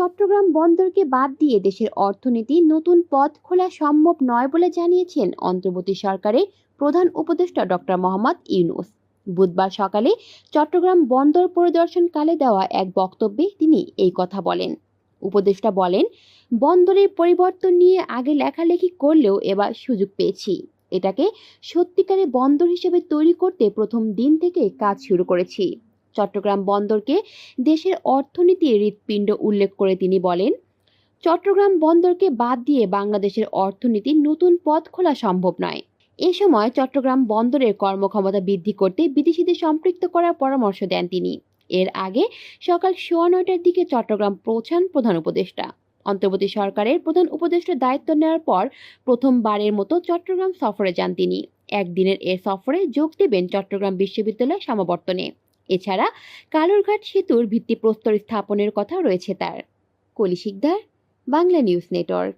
চট্টগ্রাম বন্দরকে বাদ দিয়ে দেশের অর্থনীতি নতুন পথ খোলা সম্ভব নয় বলে জানিয়েছেন অন্তর্বর্তী সরকারের প্রধান উপদেষ্টা ডক্টর মোহাম্মদ ইউনূস। বুধবার সকালে চট্টগ্রাম বন্দর পরিদর্শনকালে দেওয়া এক বক্তব্যে তিনি এই কথা বলেন। উপদেষ্টা বলেন, বন্দরের পরিবর্তন নিয়ে আগে লেখালেখি করলেও এবার সুযোগ পেয়েছি। এটাকে সত্যিকারের বন্দর হিসেবে তৈরি করতে প্রথম দিন থেকে কাজ শুরু করেছি। চট্টগ্রাম বন্দরকে দেশের অর্থনীতির হৃৎপিণ্ড উল্লেখ করে তিনি বলেন, চট্টগ্রাম বন্দরকে বাদ দিয়ে বাংলাদেশের অর্থনীতির নতুন পথ খোলা সম্ভব নয়। এ সময় চট্টগ্রাম বন্দরের কর্মক্ষমতা বৃদ্ধি করতে বিদেশিদের সম্পৃক্ত করার পরামর্শ দেন তিনি। এর আগে সকাল 9:15টার দিকে চট্টগ্রাম পৌঁছান প্রধান উপদেষ্টা। অন্তর্বর্তী সরকারের প্রধান উপদেষ্টার দায়িত্ব নেওয়ার পর প্রথমবারের মতো চট্টগ্রাম সফরে যান তিনি। একদিনের এ সফরে যোগ দেবেন চট্টগ্রাম বিশ্ববিদ্যালয় সমাবর্তনে। এছাড়া কালুরঘাট সেতুর ভিত্তিপ্রস্তর স্থাপনের কথা রয়েছে তার। কলি শিকদার, বাংলা নিউজ নেটওয়ার্ক।